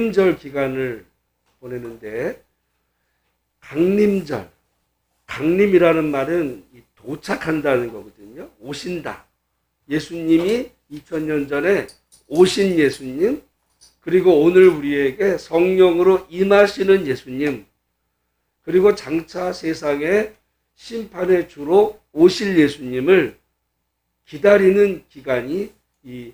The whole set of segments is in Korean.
강림절 기간을 보내는데, 강림절, 강림이라는 말은 도착한다는 거거든요. 오신다. 예수님이 2000년 전에 오신 예수님, 그리고 오늘 우리에게 성령으로 임하시는 예수님, 그리고 장차 세상에 심판의 주로 오실 예수님을 기다리는 기간이 이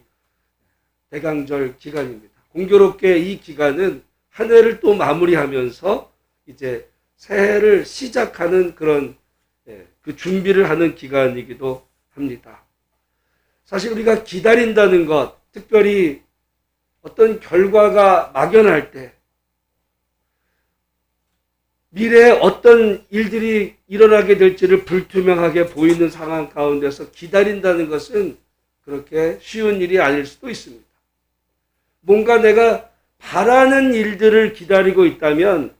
대강절 기간입니다. 공교롭게 이 기간은 한 해를 또 마무리하면서 이제 새해를 시작하는 그런 그 준비를 하는 기간이기도 합니다. 사실 우리가 기다린다는 것, 특별히 어떤 결과가 막연할 때, 미래에 어떤 일들이 일어나게 될지를 불투명하게 보이는 상황 가운데서 기다린다는 것은 그렇게 쉬운 일이 아닐 수도 있습니다. 뭔가 내가 바라는 일들을 기다리고 있다면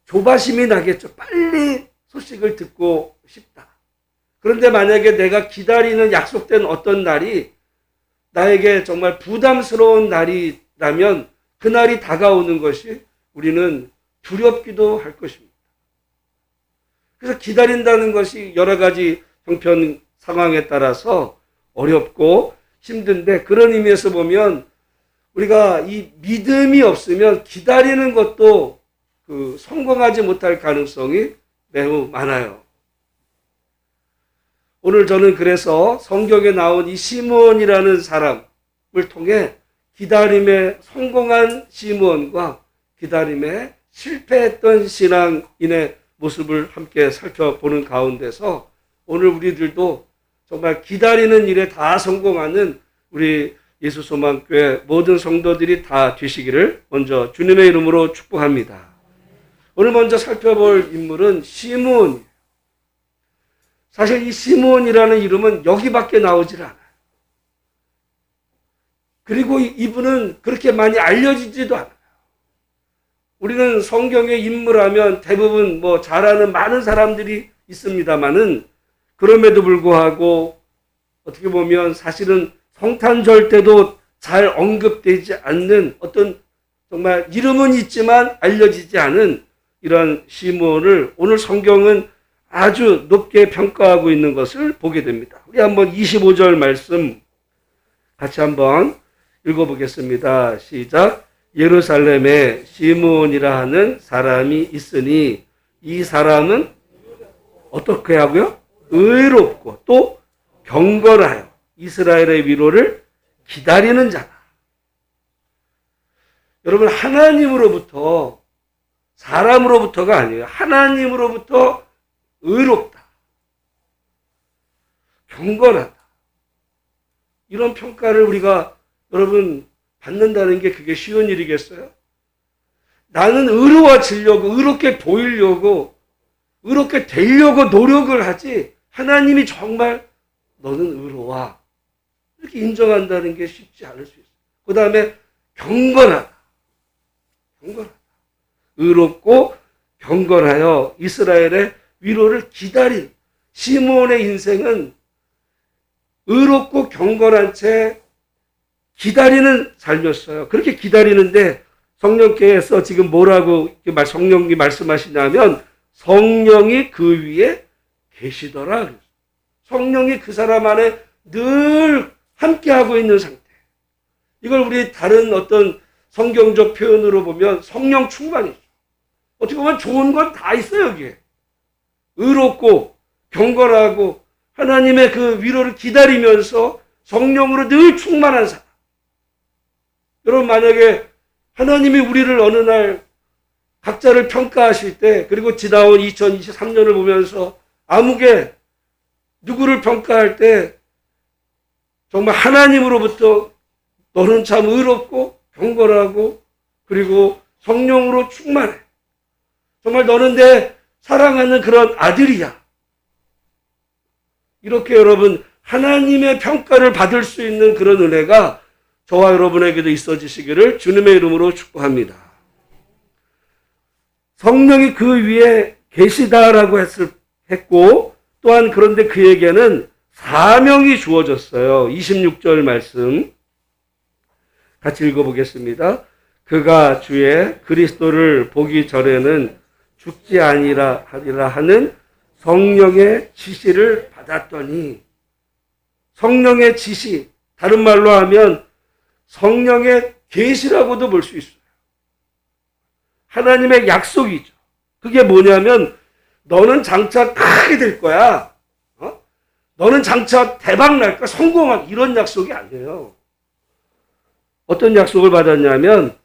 조바심이 나겠죠. 빨리 소식을 듣고 싶다. 그런데 만약에 내가 기다리는 약속된 어떤 날이 나에게 정말 부담스러운 날이라면 그 날이 다가오는 것이 우리는 두렵기도 할 것입니다. 그래서 기다린다는 것이 여러 가지 형편 상황에 따라서 어렵고 힘든데, 그런 의미에서 보면 우리가 이 믿음이 없으면 기다리는 것도 성공하지 못할 가능성이 매우 많아요. 오늘 저는 그래서 성경에 나온 이 시므온이라는 사람을 통해 기다림에 성공한 시므온과 기다림에 실패했던 신앙인의 모습을 함께 살펴보는 가운데서 오늘 우리들도 정말 기다리는 일에 다 성공하는 우리 예수소망교회 모든 성도들이 다 되시기를 먼저 주님의 이름으로 축복합니다. 오늘 먼저 살펴볼 인물은 시므온이에요. 사실 이 시므온이라는 이름은 여기밖에 나오질 않아요. 그리고 이분은 그렇게 많이 알려지지도 않아요. 우리는 성경의 인물하면 대부분 잘 아는 많은 사람들이 있습니다만은, 그럼에도 불구하고 어떻게 보면 사실은 성탄절 때도 잘 언급되지 않는 어떤 정말 이름은 있지만 알려지지 않은 이런 시므온을 오늘 성경은 아주 높게 평가하고 있는 것을 보게 됩니다. 우리 한번 25절 말씀 같이 한번 읽어보겠습니다. 시작. 예루살렘에 시므온이라 하는 사람이 있으니 이 사람은 어떻게 하고요? 의롭고 또 경건하여 이스라엘의 위로를 기다리는 자다. 여러분, 하나님으로부터, 사람으로부터가 아니에요. 하나님으로부터 의롭다, 경건하다, 이런 평가를 우리가 여러분 받는다는 게 그게 쉬운 일이겠어요? 나는 의로워지려고, 의롭게 보이려고, 의롭게 되려고 노력을 하지, 하나님이 정말 너는 의로워, 이렇게 인정한다는 게 쉽지 않을 수 있어요. 그 다음에 경건하다, 의롭고 경건하여 이스라엘의 위로를 기다린 시므온의 인생은 의롭고 경건한 채 기다리는 삶이었어요. 그렇게 기다리는데 성령께서 지금 뭐라고 성령이 말씀하시냐면 성령이 그 위에 계시더라. 성령이 그 사람 안에 늘 함께하고 있는 상태. 이걸 우리 다른 어떤 성경적 표현으로 보면 성령 충만이죠. 어떻게 보면 좋은 건 다 있어요, 여기에. 의롭고 경건하고 하나님의 그 위로를 기다리면서 성령으로 늘 충만한 사람. 여러분, 만약에 하나님이 우리를 어느 날 각자를 평가하실 때, 그리고 지나온 2023년을 보면서 아무개 누구를 평가할 때 정말 하나님으로부터 너는 참 의롭고 경건하고 그리고 성령으로 충만해, 정말 너는 내 사랑하는 그런 아들이야, 이렇게 여러분 하나님의 평가를 받을 수 있는 그런 은혜가 저와 여러분에게도 있어지시기를 주님의 이름으로 축복합니다. 성령이 그 위에 계시다라고 했고, 또한 그런데 그에게는 사명이 주어졌어요. 26절 말씀 같이 읽어보겠습니다. 그가 주의 그리스도를 보기 전에는 죽지 아니라 하리라 하는 성령의 지시를 받았더니, 성령의 지시, 다른 말로 하면 성령의 계시라고도 볼 수 있어요. 하나님의 약속이죠. 그게 뭐냐면 너는 장차 크게 될 거야. 너는 장차 대박 날 거야. 성공한, 이런 약속이 아니에요. 어떤 약속을 받았냐면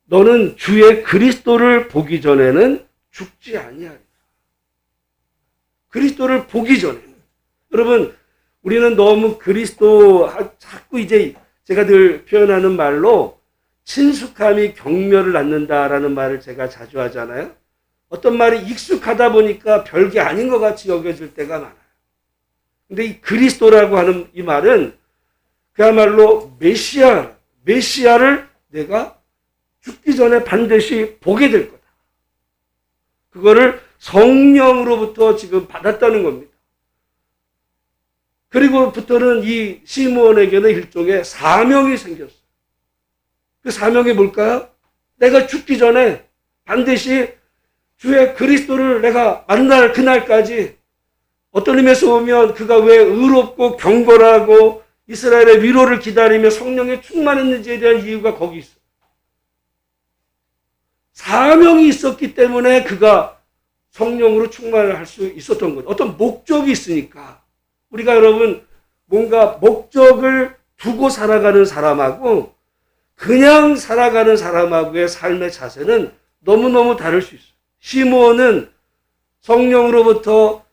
너는 주의 그리스도를 보기 전에는 죽지 아니하리라. 그리스도를 보기 전에는. 여러분, 우리는 너무 그리스도 자꾸 이제 제가 늘 표현하는 말로 친숙함이 경멸을 낳는다라는 말을 제가 자주 하잖아요. 어떤 말이 익숙하다 보니까 별게 아닌 것 같이 여겨질 때가 많아요. 근데 이 그리스도라고 하는 이 말은 그야말로 메시아를 내가 죽기 전에 반드시 보게 될 거다. 그거를 성령으로부터 지금 받았다는 겁니다. 그리고부터는 이 시므온에게는 일종의 사명이 생겼어요. 그 사명이 뭘까요? 내가 죽기 전에 반드시 주의 그리스도를 내가 만날 그날까지, 어떤 의미에서 보면 그가 왜 의롭고 경건하고 이스라엘의 위로를 기다리며 성령에 충만했는지에 대한 이유가 거기 있어요. 사명이 있었기 때문에 그가 성령으로 충만을 할 수 있었던 거죠. 어떤 목적이 있으니까. 우리가 여러분 뭔가 목적을 두고 살아가는 사람하고 그냥 살아가는 사람하고의 삶의 자세는 너무너무 다를 수 있어요. 시므온은 성령으로부터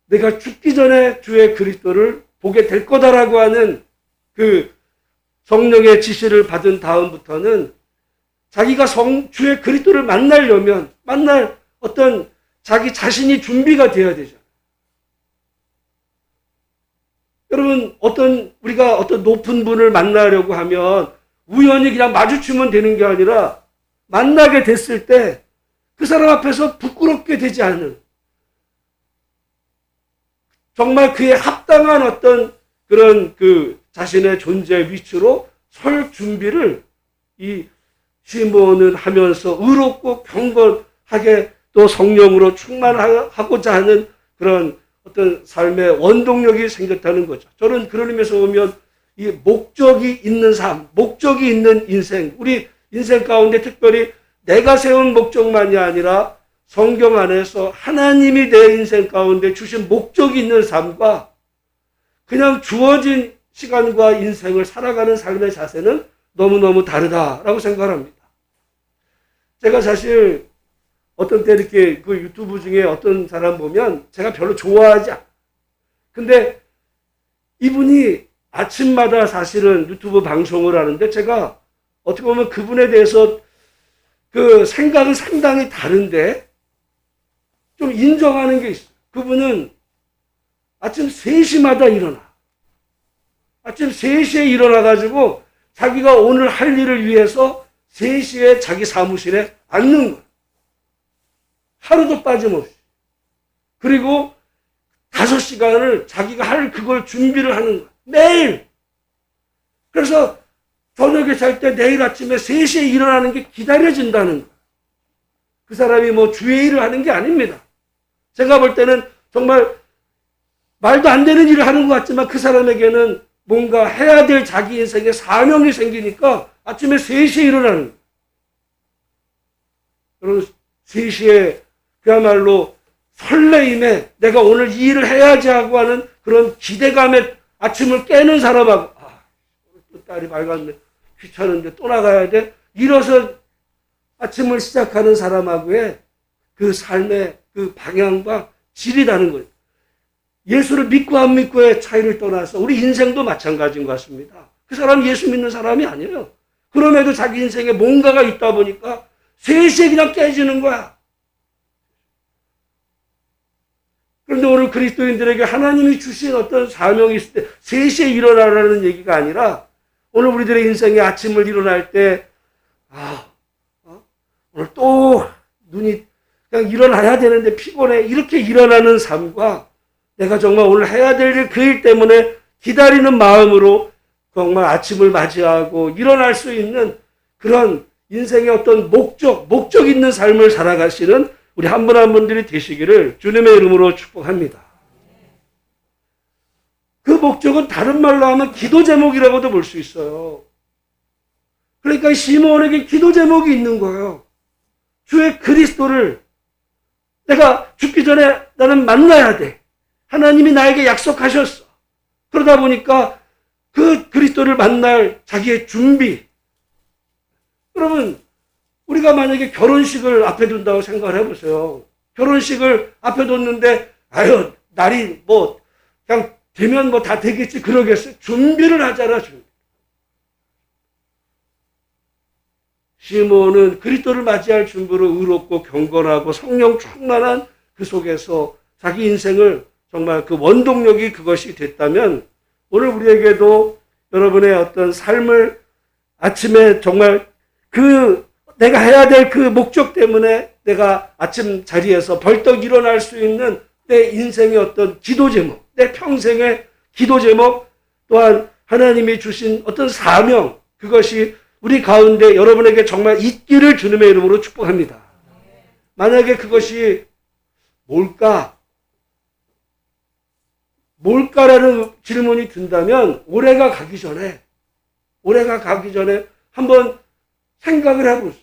내가 죽기 전에 주의 그리스도를 보게 될 거다라고 하는 그 성령의 지시를 받은 다음부터는 자기가 주의 그리스도를 만나려면 만날 어떤 자기 자신이 준비가 되어야 되죠. 여러분, 우리가 어떤 높은 분을 만나려고 하면 우연히 그냥 마주치면 되는 게 아니라 만나게 됐을 때 그 사람 앞에서 부끄럽게 되지 않는, 정말 그에 합당한 어떤 그런 그 자신의 존재 위치로 설 준비를 이 시므온은 하면서 의롭고 경건하게 또 성령으로 충만하고자 하는 그런 어떤 삶의 원동력이 생겼다는 거죠. 저는 그런 의미에서 보면 이 목적이 있는 삶, 목적이 있는 인생, 우리 인생 가운데 특별히 내가 세운 목적만이 아니라 성경 안에서 하나님이 내 인생 가운데 주신 목적이 있는 삶과 그냥 주어진 시간과 인생을 살아가는 삶의 자세는 너무너무 다르다라고 생각합니다. 제가 사실 어떤 때 이렇게 그 유튜브 중에 어떤 사람 보면 제가 별로 좋아하지 않아요. 근데 이분이 아침마다 사실은 유튜브 방송을 하는데 제가 어떻게 보면 그분에 대해서 그 생각은 상당히 다른데 좀 인정하는 게 있어요. 그분은 아침 3시마다 일어나. 아침 3시에 일어나가지고 자기가 오늘 할 일을 위해서 3시에 자기 사무실에 앉는 거예요. 하루도 빠짐없이. 그리고 5시간을 자기가 할 그걸 준비를 하는 거예요. 매일. 그래서 저녁에 잘 때 내일 아침에 3시에 일어나는 게 기다려진다는 거예요. 그 사람이 뭐 주의 일을 하는 게 아닙니다. 제가 볼 때는 정말 말도 안 되는 일을 하는 것 같지만 그 사람에게는 뭔가 해야 될 자기 인생에 사명이 생기니까 아침에 3시에 일어나는 거예요. 여러분, 3시에 그야말로 설레임에 내가 오늘 이 일을 해야지 하고 하는 그런 기대감에 아침을 깨는 사람하고, 또 딸이 밝았네, 귀찮은데 또 나가야 돼, 일어서 아침을 시작하는 사람하고의 그 삶의 그 방향과 질이 다른 거예요. 예수를 믿고 안 믿고의 차이를 떠나서 우리 인생도 마찬가지인 것 같습니다. 그 사람 예수 믿는 사람이 아니에요. 그럼에도 자기 인생에 뭔가가 있다 보니까 3시에 그냥 깨지는 거야. 그런데 오늘 그리스도인들에게 하나님이 주신 어떤 사명이 있을 때 3시에 일어나라는 얘기가 아니라 오늘 우리들의 인생에 아침을 일어날 때 오늘 또 눈이 그냥 일어나야 되는데 피곤해, 이렇게 일어나는 삶과 내가 정말 오늘 해야 될 일, 그 일 때문에 기다리는 마음으로 정말 아침을 맞이하고 일어날 수 있는 그런 인생의 어떤 목적 있는 삶을 살아가시는 우리 한 분 한 분들이 되시기를 주님의 이름으로 축복합니다. 그 목적은 다른 말로 하면 기도 제목이라고도 볼 수 있어요. 그러니까 시므온에게 기도 제목이 있는 거예요. 주의 그리스도를 내가 죽기 전에 나는 만나야 돼. 하나님이 나에게 약속하셨어. 그러다 보니까 그 그리스도를 만날 자기의 준비. 여러분, 우리가 만약에 결혼식을 앞에 둔다고 생각을 해보세요. 결혼식을 앞에 뒀는데, 아유, 날이 그냥 되면 다 되겠지, 그러겠어요. 준비를 하잖아, 준비. 시므온은 그리스도를 맞이할 준비로 의롭고 경건하고 성령 충만한 그 속에서 자기 인생을 정말 그 원동력이 그것이 됐다면 오늘 우리에게도 여러분의 어떤 삶을 아침에 정말 내가 해야 될 그 목적 때문에 내가 아침 자리에서 벌떡 일어날 수 있는 내 인생의 어떤 기도 제목, 내 평생의 기도 제목, 또한 하나님이 주신 어떤 사명, 그것이 우리 가운데 여러분에게 정말 있기를 주님의 이름으로 축복합니다. 만약에 그것이 뭘까라는 질문이 든다면 올해가 가기 전에 한번 생각을 해보세요.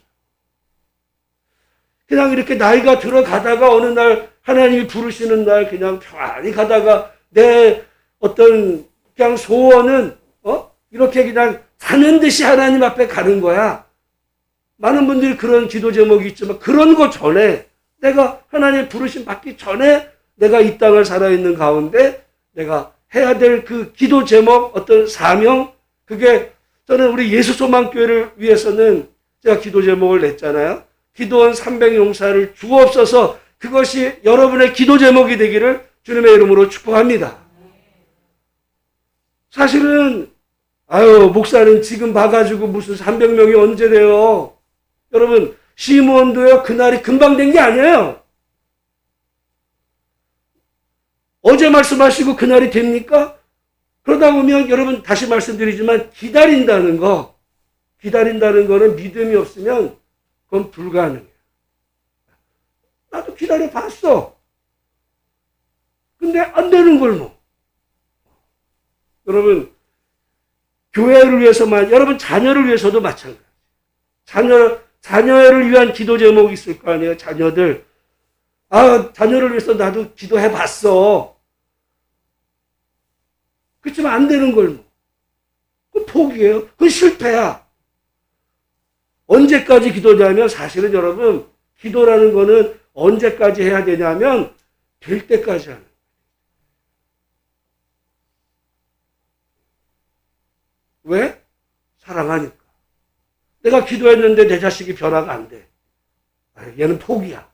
그냥 이렇게 나이가 들어가다가 어느 날 하나님이 부르시는 날 그냥 편안히 가다가 내 어떤 그냥 소원은 이렇게 그냥 자는 듯이 하나님 앞에 가는 거야. 많은 분들이 그런 기도 제목이 있지만 그런 거 전에 내가 하나님 부르심 받기 전에 내가 이 땅을 살아있는 가운데 내가 해야 될 그 기도 제목, 어떤 사명, 그게 저는 우리 예수소망교회를 위해서는 제가 기도 제목을 냈잖아요. 기도원 300용사를 주옵소서. 그것이 여러분의 기도 제목이 되기를 주님의 이름으로 축복합니다. 사실은 목사는 지금 봐가지고 무슨 300명이 언제 돼요? 여러분, 시므온도요, 그날이 금방 된 게 아니에요. 어제 말씀하시고 그날이 됩니까? 그러다 보면 여러분 다시 말씀드리지만 기다린다는 거는 믿음이 없으면 그건 불가능해요. 나도 기다려 봤어. 근데 안 되는 걸 뭐. 여러분, 교회를 위해서만, 여러분 자녀를 위해서도 마찬가지. 자녀를 위한 기도 제목이 있을 거 아니에요, 자녀들. 자녀를 위해서 나도 기도해 봤어. 그렇지만 안 되는 걸 뭐. 그건 포기예요. 그건 실패야. 언제까지 기도냐면 사실은 여러분, 기도라는 거는 언제까지 해야 되냐면 될 때까지 하는 거예요. 왜? 사랑하니까. 내가 기도했는데 내 자식이 변화가 안 돼. 얘는 포기야.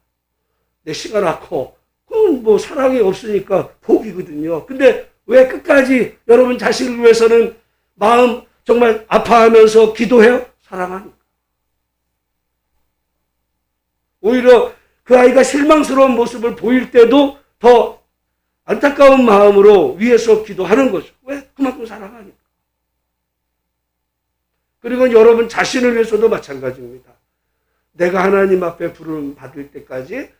내 시간 아고. 그건 사랑이 없으니까 포기거든요. 근데 왜 끝까지 여러분 자식을 위해서는 마음 정말 아파하면서 기도해요? 사랑하니까. 오히려 그 아이가 실망스러운 모습을 보일 때도 더 안타까운 마음으로 위해서 기도하는 거죠. 왜? 그만큼 사랑하니까. 그리고 여러분 자신을 위해서도 마찬가지입니다. 내가 하나님 앞에 부름 받을 때까지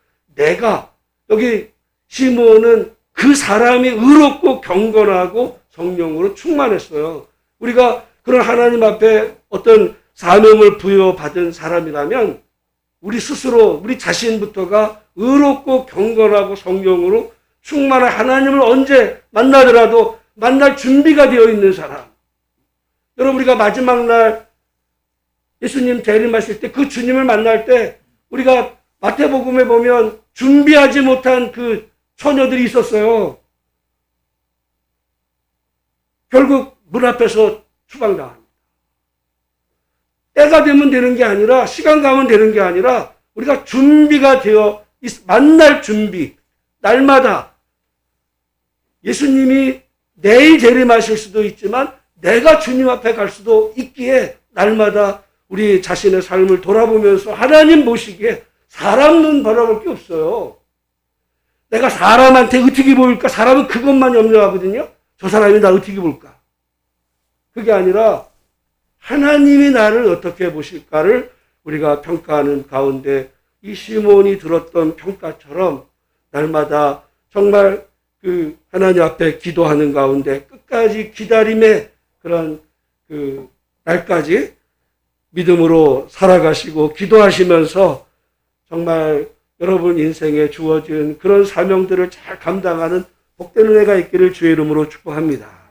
여기 시므온은 그 사람이 의롭고 경건하고 성령으로 충만했어요. 우리가 그런 하나님 앞에 어떤 사명을 부여받은 사람이라면 우리 스스로, 우리 자신부터가 의롭고 경건하고 성령으로 충만한 하나님을 언제 만나더라도 만날 준비가 되어 있는 사람. 여러분, 우리가 마지막 날 예수님 재림하실 때 그 주님을 만날 때 우리가 마태복음에 보면 준비하지 못한 그 처녀들이 있었어요. 결국 문 앞에서 추방당합니다. 때가 되면 되는 게 아니라, 시간 가면 되는 게 아니라 우리가 준비가 되어 만날 준비, 날마다 예수님이 내일 재림하실 수도 있지만 내가 주님 앞에 갈 수도 있기에 날마다 우리 자신의 삶을 돌아보면서 하나님 보시기에 사람 눈 바라볼 게 없어요. 내가 사람한테 어떻게 보일까? 사람은 그것만 염려하거든요. 저 사람이 나 어떻게 볼까? 그게 아니라 하나님이 나를 어떻게 보실까를 우리가 평가하는 가운데 이 시몬이 들었던 평가처럼 날마다 정말 그 하나님 앞에 기도하는 가운데 끝까지 기다림의 그런 그 날까지 믿음으로 살아가시고 기도하시면서 정말 여러분 인생에 주어진 그런 사명들을 잘 감당하는 복된 은혜가 있기를 주의 이름으로 축복합니다.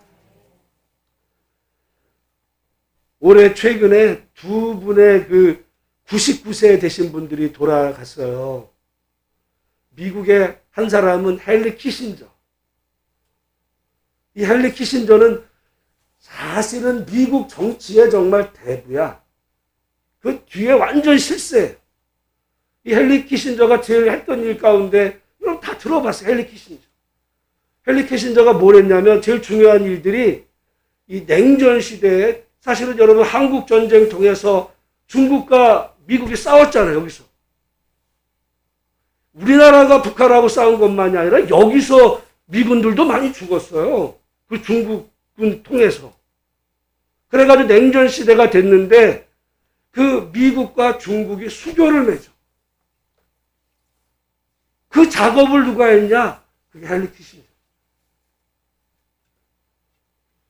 올해 최근에 두 분의 그 99세 되신 분들이 돌아갔어요. 미국의 한 사람은 헨리 키신저. 이 헨리 키신저는 사실은 미국 정치의 정말 대부야. 그 뒤에 완전 실세예요. 이 헨리 키신저가 제일 했던 일 가운데 여러분 다 들어봤어요. 헨리 키신저. 헨리 키신저가 뭘 했냐면 제일 중요한 일들이 이 냉전 시대에 사실은 여러분 한국 전쟁 통해서 중국과 미국이 싸웠잖아요. 여기서. 우리나라가 북한하고 싸운 것만이 아니라 여기서 미군들도 많이 죽었어요. 그 중국군 통해서. 그래가지고 냉전 시대가 됐는데 그 미국과 중국이 수교를 맺어. 그 작업을 누가 했냐? 그게 헨리 키신저.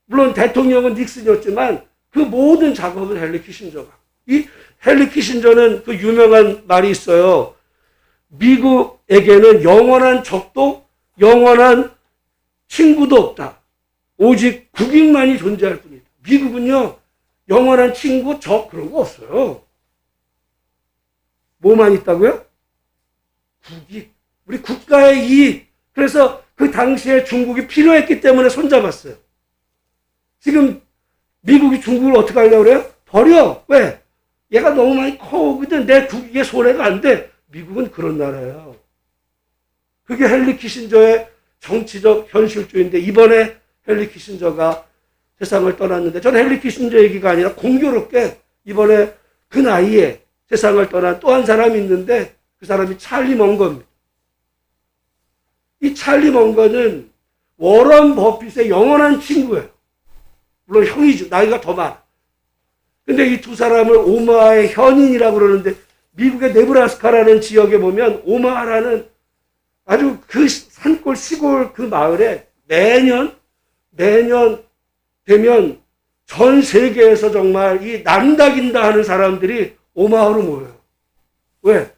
물론 대통령은 닉슨이었지만 그 모든 작업은 헨리 키신저가. 이 헨리 키신저는 그 유명한 말이 있어요. 미국에게는 영원한 적도 영원한 친구도 없다. 오직 국익만이 존재할 뿐이다. 미국은요. 영원한 친구, 적 그런 거 없어요. 뭐만 있다고요? 국익. 우리 국가의 이익. 그래서 그 당시에 중국이 필요했기 때문에 손잡았어요. 지금 미국이 중국을 어떻게 하려고 그래요? 버려. 왜? 얘가 너무 많이 커오거든. 내 국익에 손해가 안 돼. 미국은 그런 나라예요. 그게 헨리 키신저의 정치적 현실주의인데 이번에 헨리 키신저가 세상을 떠났는데 저는 헨리 키신저 얘기가 아니라 공교롭게 이번에 그 나이에 세상을 떠난 또 한 사람이 있는데 그 사람이 찰리 먼거입니다. 이 찰리 먼거는 워런 버핏의 영원한 친구예요. 물론 형이죠. 나이가 더 많아. 근데 이 두 사람을 오마하의 현인이라고 그러는데 미국의 네브라스카라는 지역에 보면 오마하라는 아주 그 산골 시골 그 마을에 매년 되면 전 세계에서 정말 이 난다긴다 하는 사람들이 오마하로 모여요. 왜?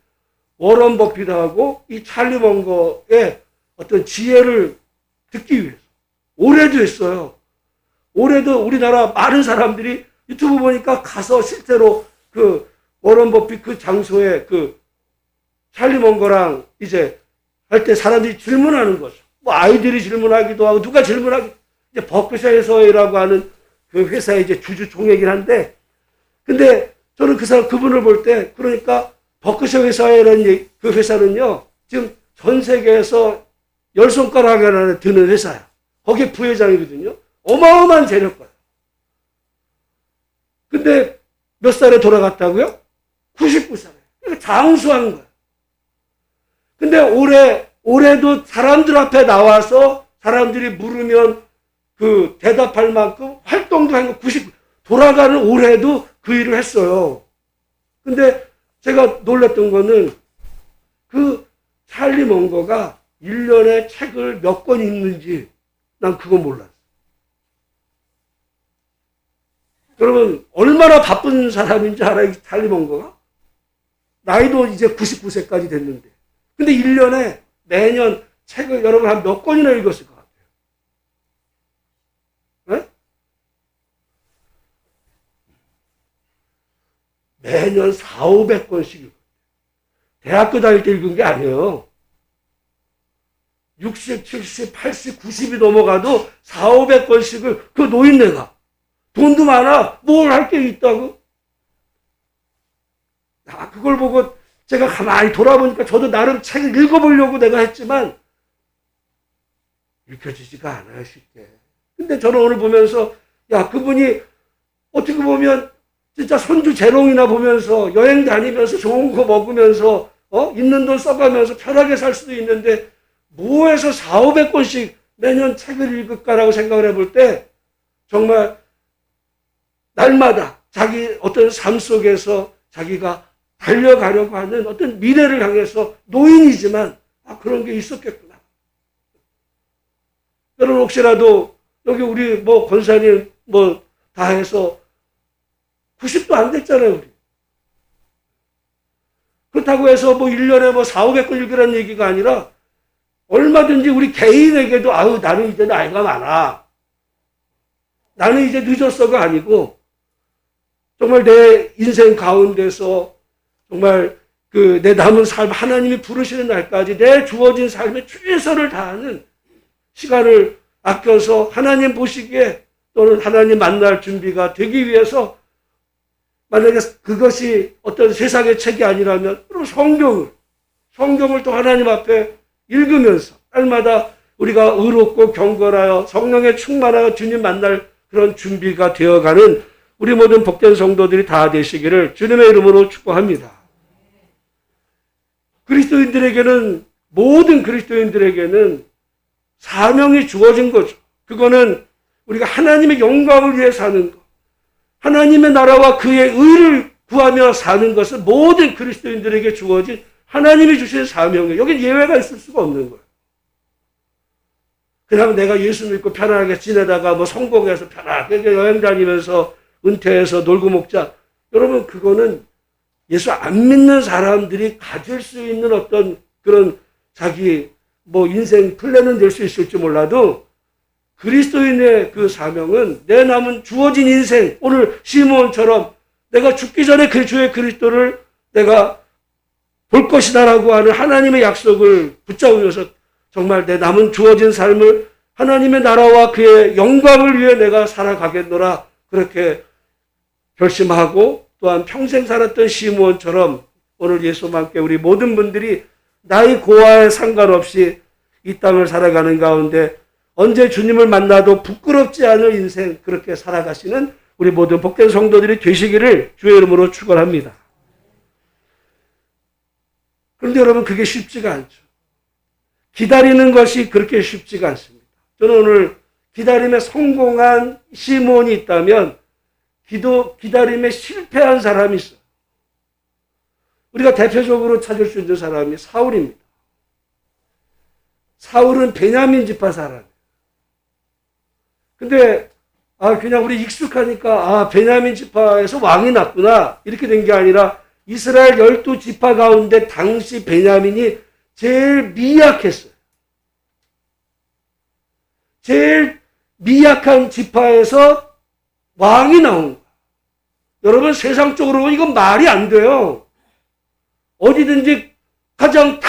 워런 버핏하고 이 찰리 먼거의 어떤 지혜를 듣기 위해서. 올해도 했어요. 올해도 우리나라 많은 사람들이 유튜브 보니까 가서 실제로 그 워런 버핏 그 장소에 그 찰리 먼거랑 이제 할 때 사람들이 질문하는 거죠. 뭐 아이들이 질문하기도 하고 누가 질문하기 이제 버크셔에서라고 하는 그 회사의 이제 주주 총회이긴 한데 근데 저는 그 사람 그분을 볼 때 그러니까 버크셔 회사라는 그 회사는요 지금 전 세계에서 10손가락 안에 드는 회사야. 거기에 부회장이거든요. 어마어마한 재력가야. 근데 몇 살에 돌아갔다고요? 99살에. 그러니까 장수한 거야. 근데 올해도 사람들 앞에 나와서 사람들이 물으면 그 대답할 만큼 활동도 한 거 돌아가는 올해도 그 일을 했어요. 근데 제가 놀랐던 거는 그 찰리 먼거가 1년에 책을 몇 권 읽는지 난 그거 몰랐어. 여러분 얼마나 바쁜 사람인지 알아요? 찰리 먼거가? 나이도 이제 99세까지 됐는데 근데 1년에 매년 책을 여러분 한 몇 권이나 읽었을 것 같아요. 네? 매년 400~500권씩 읽어요. 대학교 다닐 때 읽은 게 아니에요. 60, 70, 80, 90이 넘어가도 400~500권씩을 그 노인네가 돈도 많아 뭘 할 게 있다고? 그걸 보고 제가 가만히 돌아보니까 저도 나름 책을 읽어보려고 내가 했지만 읽혀지지가 않아요 쉽게. 근데 저는 오늘 보면서 야 그분이 어떻게 보면 진짜 손주 재롱이나 보면서 여행 다니면서 좋은 거 먹으면서 있는 돈 써가면서 편하게 살 수도 있는데 뭐해서 400~500권씩 매년 책을 읽을까라고 생각을 해볼 때 정말 날마다 자기 어떤 삶 속에서 자기가 달려가려고 하는 어떤 미래를 향해서 노인이지만 그런 게 있었겠구나. 여러분 혹시라도 여기 우리 권사님 다 해서 90도 안 됐잖아요, 우리. 그렇다고 해서 1년에 4, 500권 읽으라는 얘기가 아니라 얼마든지 우리 개인에게도 나는 이제 나이가 많아. 나는 이제 늦었어가 아니고 정말 내 인생 가운데서 정말 내 남은 삶 하나님이 부르시는 날까지 내 주어진 삶에 최선을 다하는 시간을 아껴서 하나님 보시기에 또는 하나님 만날 준비가 되기 위해서 만약에 그것이 어떤 세상의 책이 아니라면 그럼 성경을 또 하나님 앞에 읽으면서 날마다 우리가 의롭고 경건하여 성령에 충만하여 주님 만날 그런 준비가 되어가는 우리 모든 복된 성도들이 다 되시기를 주님의 이름으로 축복합니다. 모든 그리스도인들에게는 사명이 주어진 거죠. 그거는 우리가 하나님의 영광을 위해 사는 것, 하나님의 나라와 그의 의를 구하며 사는 것은 모든 그리스도인들에게 주어진 하나님이 주신 사명이에요. 여긴 예외가 있을 수가 없는 거예요. 그냥 내가 예수 믿고 편안하게 지내다가 성공해서 편하게 여행 다니면서 은퇴해서 놀고 먹자. 여러분 그거는 예수 안 믿는 사람들이 가질 수 있는 어떤 그런 자기 인생 플랜은 될 수 있을지 몰라도 그리스도인의 그 사명은 내 남은 주어진 인생, 오늘 시므온처럼 내가 죽기 전에 그 주의 그리스도를 내가 볼 것이다라고 하는 하나님의 약속을 붙잡으면서 정말 내 남은 주어진 삶을 하나님의 나라와 그의 영광을 위해 내가 살아가겠노라 그렇게 결심하고 또한 평생 살았던 시므온처럼 오늘 예수와 함께 우리 모든 분들이 나이 고하에 상관없이 이 땅을 살아가는 가운데 언제 주님을 만나도 부끄럽지 않을 인생 그렇게 살아가시는 우리 모든 복된 성도들이 되시기를 주의 이름으로 축원합니다. 그런데 여러분 그게 쉽지가 않죠. 기다리는 것이 그렇게 쉽지가 않습니다. 저는 오늘 기다림에 성공한 시므온이 있다면 기다림에 실패한 사람이 있어요. 우리가 대표적으로 찾을 수 있는 사람이 사울입니다. 사울은 베냐민 지파 사람이에요. 근데 그냥 우리 익숙하니까 베냐민 지파에서 왕이 났구나 이렇게 된 게 아니라 이스라엘 12지파 가운데 당시 베냐민이 제일 미약했어요. 제일 미약한 지파에서 왕이 나온 거예요. 여러분 세상적으로 보면 이건 말이 안 돼요. 어디든지 가장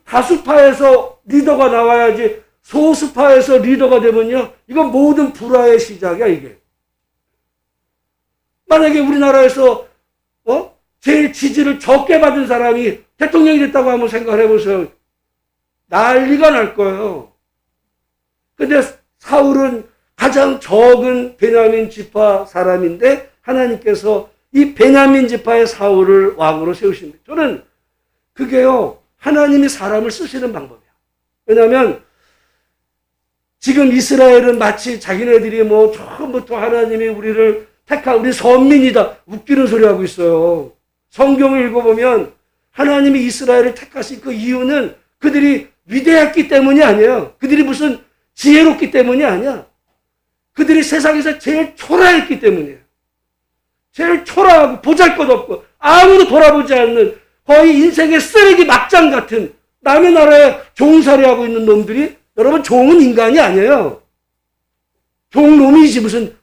다수파에서 리더가 나와야지 소수파에서 리더가 되면요. 이건 모든 불화의 시작이야 이게. 만약에 우리나라에서 제일 지지를 적게 받은 사람이 대통령이 됐다고 한번 생각을 해보세요. 난리가 날 거예요. 근데 사울은 가장 적은 베냐민 지파 사람인데 하나님께서 이 베냐민 지파의 사울을 왕으로 세우십니다. 저는 그게요. 하나님이 사람을 쓰시는 방법이야. 왜냐하면 지금 이스라엘은 마치 자기네들이 처음부터 하나님이 우리를 택한 우리 선민이다. 웃기는 소리 하고 있어요. 성경을 읽어보면 하나님이 이스라엘을 택하신 그 이유는 그들이 위대했기 때문이 아니에요. 그들이 무슨 지혜롭기 때문이 아니야. 그들이 세상에서 제일 초라했기 때문이에요. 제일 초라하고 보잘것없고 아무도 돌아보지 않는 거의 인생의 쓰레기 막장 같은 남의 나라에 종살이하고 있는 놈들이 여러분 종은 인간이 아니에요. 종놈이지 무슨.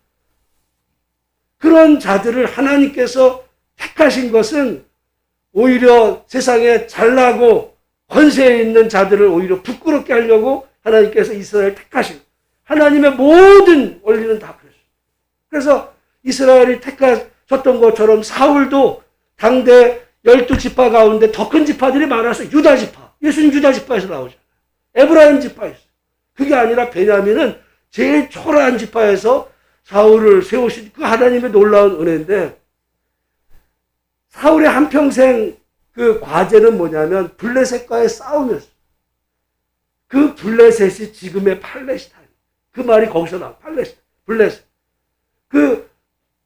그런 자들을 하나님께서 택하신 것은 오히려 세상에 잘나고 권세에 있는 자들을 오히려 부끄럽게 하려고 하나님께서 이스라엘을 택하신 하나님의 모든 원리는 다 그랬어요. 그래서 이스라엘이 택하셨던 것처럼 사울도 당대 12지파 가운데 더 큰 지파들이 많아서 유다지파, 예수님 유다지파에서 나오잖아요. 에브라임 지파에서. 그게 아니라 베냐민은 제일 초라한 지파에서 사울을 세우신 그 하나님의 놀라운 은혜인데 사울의 한평생 그 과제는 뭐냐면 블레셋과의 싸움이었어요. 그 블레셋이 지금의 팔레스타인. 그 말이 거기서 나와. 블레셋. 그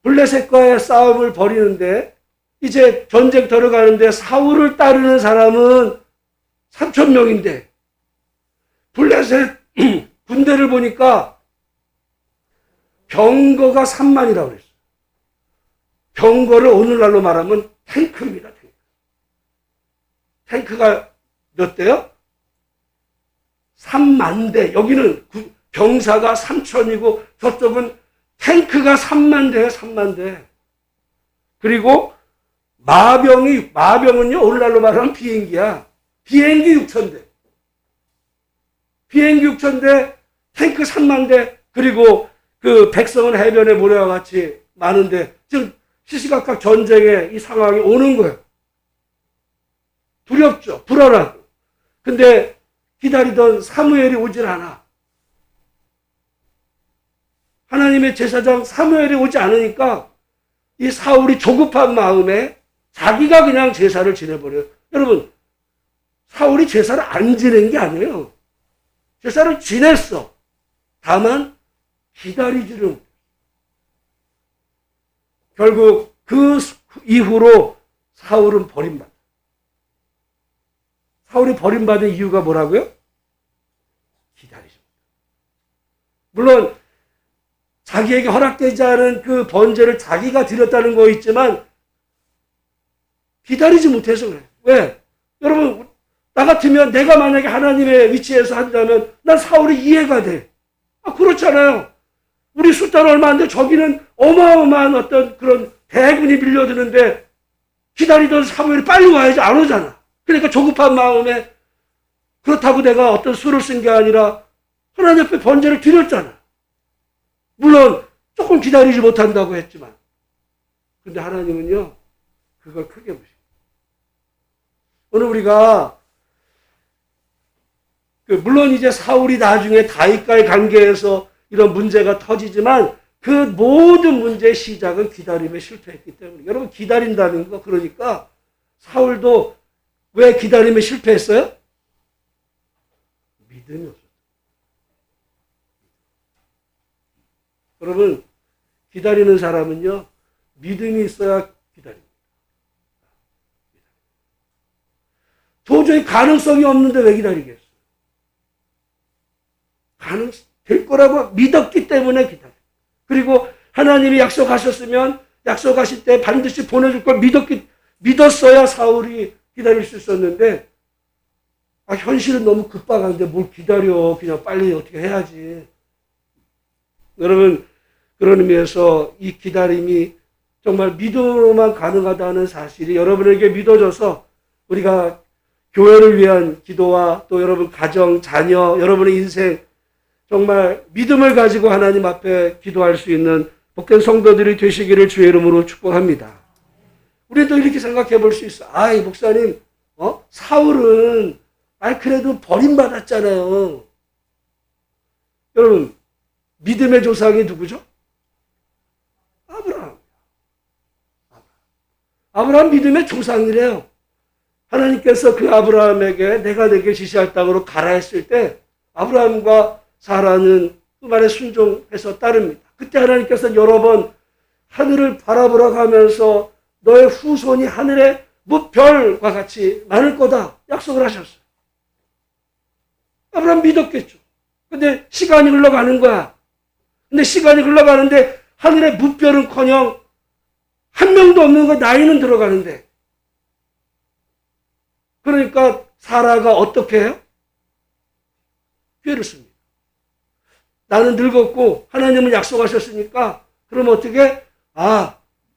블레셋과의 싸움을 벌이는데 이제 전쟁터를 가는데 사울을 따르는 사람은 3,000명인데 블레셋 군대를 보니까 병거가 3만이라고 그랬어요. 병거를 오늘날로 말하면 탱크입니다. 탱크가 몇 대요? 3만 대. 여기는 병사가 3,000이고 저쪽은 탱크가 3만 대예요. 3만 대. 그리고 마병은요, 오늘날로 말하면 비행기야. 비행기 6,000대. 비행기 6,000대, 탱크 3만 대, 그리고 그 백성은 해변에 모래와 같이 많은데, 지금 시시각각 전쟁의 이 상황이 오는 거예요. 두렵죠. 불안하고. 근데 기다리던 사무엘이 오질 않아. 하나님의 제사장 사무엘이 오지 않으니까 이 사울이 조급한 마음에 자기가 그냥 제사를 지내버려요. 여러분, 사울이 제사를 안 지낸 게 아니에요. 제사를 지냈어. 다만 기다리지를 못해. 결국 그 이후로 사울은 버림받아. 사울이 버림받은 이유가 뭐라고요? 기다리지 못해. 물론 자기에게 허락되지 않은 그 번제를 자기가 드렸다는 거 있지만 기다리지 못해서 그래. 왜? 여러분, 나 같으면 내가 만약에 하나님의 위치에서 한다면 난 사울이 이해가 돼. 그렇잖아요. 우리 숫자는 얼마 안 돼. 저기는 어마어마한 어떤 그런 대군이 밀려드는데 기다리던 사무엘이 빨리 와야지 안 오잖아. 그러니까 조급한 마음에 그렇다고 내가 어떤 수를 쓴 게 아니라 하나님 앞에 번제를 드렸잖아. 물론 조금 기다리지 못한다고 했지만 근데 하나님은요 그걸 크게 보십니다. 오늘 우리가 물론 이제 사울이 나중에 다윗과의 관계에서 이런 문제가 터지지만 그 모든 문제의 시작은 기다림에 실패했기 때문에 여러분 기다린다는 거 그러니까 사울도 왜 기다림에 실패했어요? 믿음이 없었어요. 여러분 기다리는 사람은요 믿음이 있어야 기다립니다. 도저히 가능성이 없는데 왜 기다리겠어요? 될 거라고 믿었기 때문에 기다려요. 그리고 하나님이 약속하셨으면 약속하실 때 반드시 보내줄 걸 믿었어야 사울이 기다릴 수 있었는데 현실은 너무 급박한데 뭘 기다려. 그냥 빨리 어떻게 해야지. 여러분 그런 의미에서 이 기다림이 정말 믿음으로만 가능하다는 사실이 여러분에게 믿어져서 우리가 교회를 위한 기도와 또 여러분 가정, 자녀, 여러분의 인생 정말 믿음을 가지고 하나님 앞에 기도할 수 있는 복된 성도들이 되시기를 주의 이름으로 축복합니다. 우리도 이렇게 생각해 볼 수 있어. 목사님, 사울은 그래도 버림받았잖아요. 여러분, 믿음의 조상이 누구죠? 아브라함. 아브라함 믿음의 조상이래요. 하나님께서 그 아브라함에게 내가 내게 지시할 땅으로 가라 했을 때 아브라함과 사라는 그 말에 순종해서 따릅니다. 그때 하나님께서 여러 번 하늘을 바라보러 가면서 너의 후손이 하늘의 무별과 같이 많을 거다 약속을 하셨어요. 아브라함 믿었겠죠. 근데 시간이 흘러가는 거야. 근데 시간이 흘러가는데 하늘의 무별은커녕 한 명도 없는 거 나이는 들어가는데 그러니까 사라가 어떻게 해요? 꾀를 씁니다. 나는 늙었고 하나님은 약속하셨으니까 그럼 어떻게?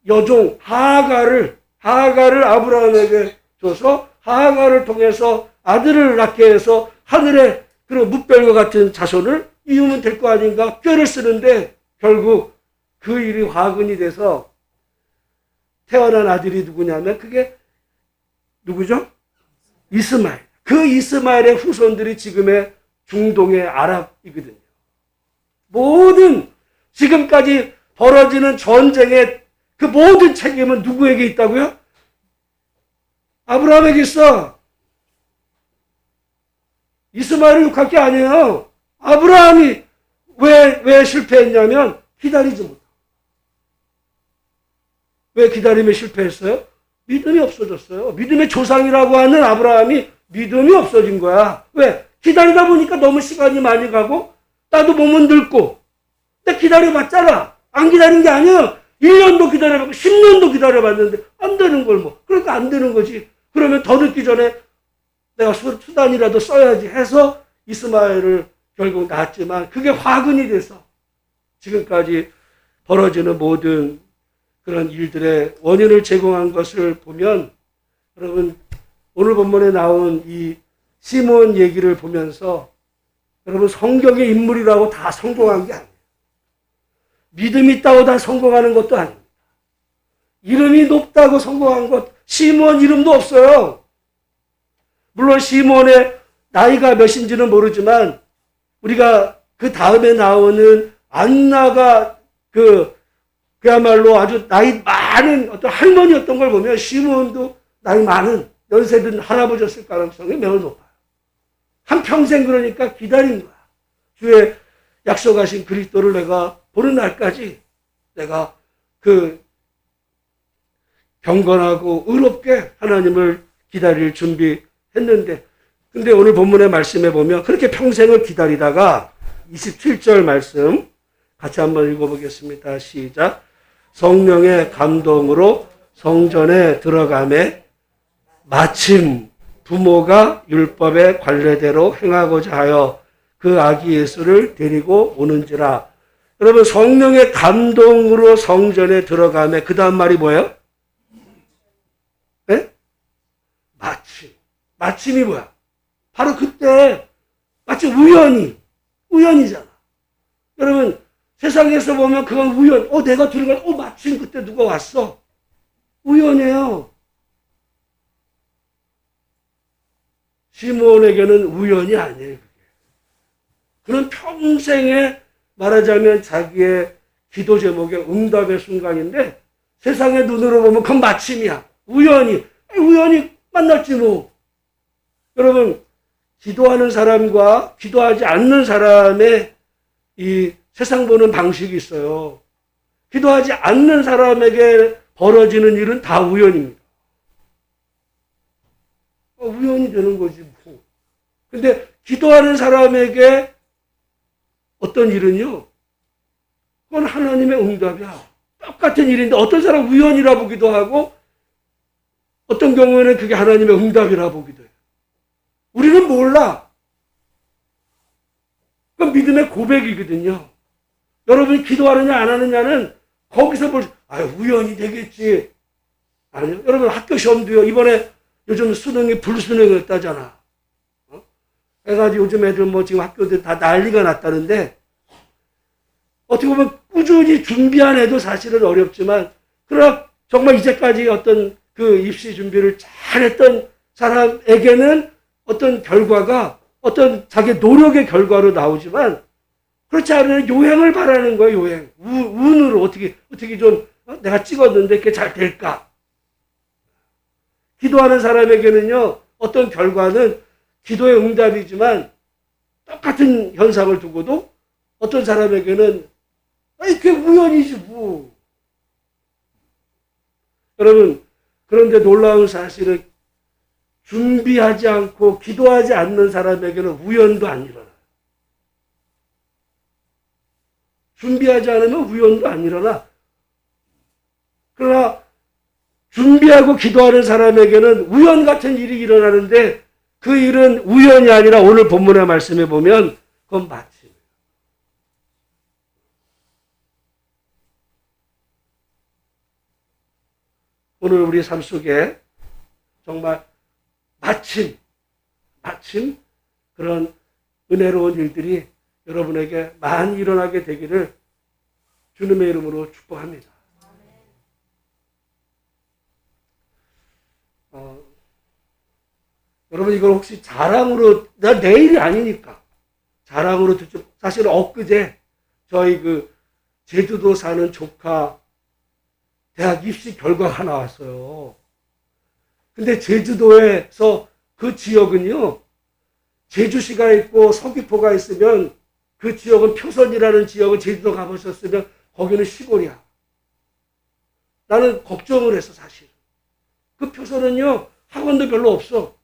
여종 하가를 아브라함에게 줘서 하가를 통해서 아들을 낳게 해서 하늘의 그런 무별과 같은 자손을 이으면 될 거 아닌가 꾀를 쓰는데 결국 그 일이 화근이 돼서 태어난 아들이 누구냐면 그게 누구죠? 이스마엘. 그 이스마엘의 후손들이 지금의 중동의 아랍이거든요. 모든 지금까지 벌어지는 전쟁의 그 모든 책임은 누구에게 있다고요? 아브라함에게 있어. 이스마엘을 욕할 게 아니에요. 아브라함이 왜 실패했냐면 기다리지 못하고. 왜 기다림에 실패했어요? 믿음이 없어졌어요. 믿음의 조상이라고 하는 아브라함이 믿음이 없어진 거야. 왜? 기다리다 보니까 너무 시간이 많이 가고 나도 몸은 늙고 근데 기다려봤잖아. 안 기다린 게 아니야. 1년도 기다려봤고 10년도 기다려봤는데 안 되는 걸 뭐. 그러니까 안 되는 거지. 그러면 더 늦기 전에 내가 수단이라도 써야지 해서 이스마엘을 결국 낳았지만 그게 화근이 돼서 지금까지 벌어지는 모든 그런 일들의 원인을 제공한 것을 보면 여러분 오늘 본문에 나온 이 시몬 얘기를 보면서 여러분 성경의 인물이라고 다 성공한 게 아니에요. 믿음이 있다고 다 성공하는 것도 아닙니다. 이름이 높다고 성공한 것 시몬 이름도 없어요. 물론 시몬의 나이가 몇인지는 모르지만 우리가 그 다음에 나오는 안나가 그야말로 아주 나이 많은 어떤 할머니였던 걸 보면 시몬도 나이 많은 연세든 할아버지였을 가능성이 매우 높아요. 한평생 그러니까 기다린 거야. 주의 약속하신 그리스도를 내가 보는 날까지 내가 그 경건하고 의롭게 하나님을 기다릴 준비했는데 근데 오늘 본문의 말씀에 보면 그렇게 평생을 기다리다가 27절 말씀 같이 한번 읽어보겠습니다. 시작. 성령의 감동으로 성전에 들어가매 마침 부모가 율법의 관례대로 행하고자 하여 그 아기 예수를 데리고 오는지라. 여러분 성령의 감동으로 성전에 들어가매 그 다음 말이 뭐예요? 네? 마침. 마침이 뭐야? 바로 그때 마치 우연이잖아. 여러분 세상에서 보면 그건 우연. 내가 들어가. 마침 그때 누가 왔어. 우연이에요. 시몬에게는 우연이 아니에요. 그는 평생에 말하자면 자기의 기도 제목의 응답의 순간인데 세상의 눈으로 보면 그건 마침이야. 우연히 만났지 뭐. 여러분 기도하는 사람과 기도하지 않는 사람의 이 세상 보는 방식이 있어요. 기도하지 않는 사람에게 벌어지는 일은 다 우연입니다. 우연이 되는 거지 뭐. 근데 기도하는 사람에게 어떤 일은요, 그건 하나님의 응답이야. 똑같은 일인데 어떤 사람 우연이라 보기도 하고 어떤 경우에는 그게 하나님의 응답이라 보기도 해요. 우리는 몰라. 그건 믿음의 고백이거든요. 여러분이 기도하느냐 안 하느냐는 거기서 우연이 되겠지. 아니요. 여러분 학교 시험도요. 이번에 요즘 수능이 불수능을 했다잖아. 해가지고 요즘 애들 지금 학교들 다 난리가 났다는데 어떻게 보면 꾸준히 준비한 애도 사실은 어렵지만 그러나 정말 이제까지 어떤 그 입시 준비를 잘했던 사람에게는 어떤 결과가 어떤 자기 노력의 결과로 나오지만 그렇지 않으면 요행을 바라는 거예요. 요행. 운으로 어떻게 좀 내가 찍었는데 그게 잘 될까? 기도하는 사람에게는요. 어떤 결과는 기도의 응답이지만 똑같은 현상을 두고도 어떤 사람에게는 그게 우연이지 뭐. 여러분 그런데 놀라운 사실은 준비하지 않고 기도하지 않는 사람에게는 우연도 안 일어나요. 준비하지 않으면 우연도 안 일어나. 그러나 준비하고 기도하는 사람에게는 우연 같은 일이 일어나는데 그 일은 우연이 아니라 오늘 본문의 말씀에 보면 그건 마침이에요. 오늘 우리 삶 속에 정말 마침 그런 은혜로운 일들이 여러분에게 많이 일어나게 되기를 주님의 이름으로 축복합니다. 여러분 이걸 혹시 자랑으로 내일이 아니니까 자랑으로 듣죠. 사실 엊그제 저희 제주도 사는 조카 대학 입시 결과가 나왔어요. 근데 제주도에서 그 지역은요, 제주시가 있고 서귀포가 있으면 그 지역은 표선이라는 지역은 제주도 가보셨으면 거기는 시골이야. 나는 걱정을 했어, 사실. 그 표서는요, 학원도 별로 없어.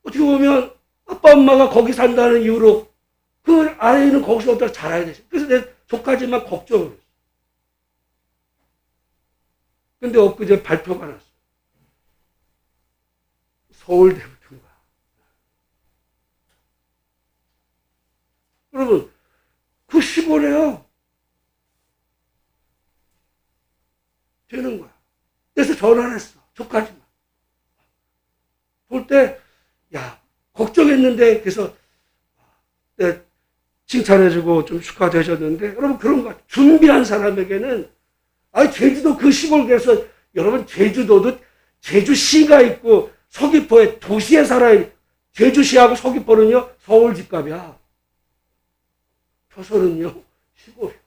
어떻게 보면 아빠 엄마가 거기 산다는 이유로 그 아이는 거기서부터 자라야 되지. 그래서 내 조카지만 걱정을 했어. 근데 엊그제 발표가 났어. 서울대 붙은 거야. 여러분, 그 15래요. 되는 거야. 그래서 전화를 했어. 조카지만. 볼 때, 야, 걱정했는데, 그래서, 네, 칭찬해주고 좀 축하되셨는데, 여러분, 그런 거 준비한 사람에게는, 제주도 그 시골에서, 여러분, 제주도도 제주시가 있고, 서귀포에 도시에 살아야, 제주시하고 서귀포는요, 서울 집값이야. 표서는요, 시골이야.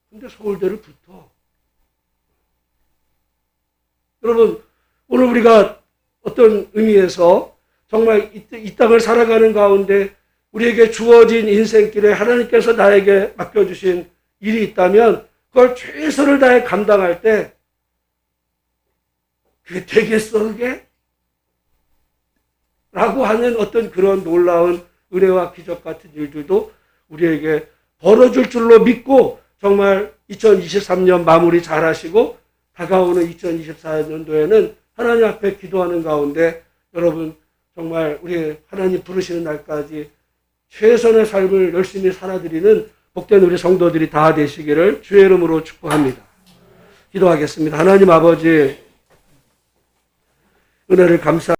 근데 서울대를 붙어. 여러분, 오늘 우리가 어떤 의미에서 정말 이 땅을 살아가는 가운데 우리에게 주어진 인생길에 하나님께서 나에게 맡겨주신 일이 있다면 그걸 최선을 다해 감당할 때 그게 되겠어, 그게? 라고 하는 어떤 그런 놀라운 은혜와 기적 같은 일들도 우리에게 벌어질 줄로 믿고 정말 2023년 마무리 잘 하시고 다가오는 2024년도에는 하나님 앞에 기도하는 가운데 여러분 정말 우리 하나님 부르시는 날까지 최선의 삶을 열심히 살아드리는 복된 우리 성도들이 다 되시기를 주의 이름으로 축복합니다. 기도하겠습니다. 하나님 아버지 은혜를 감사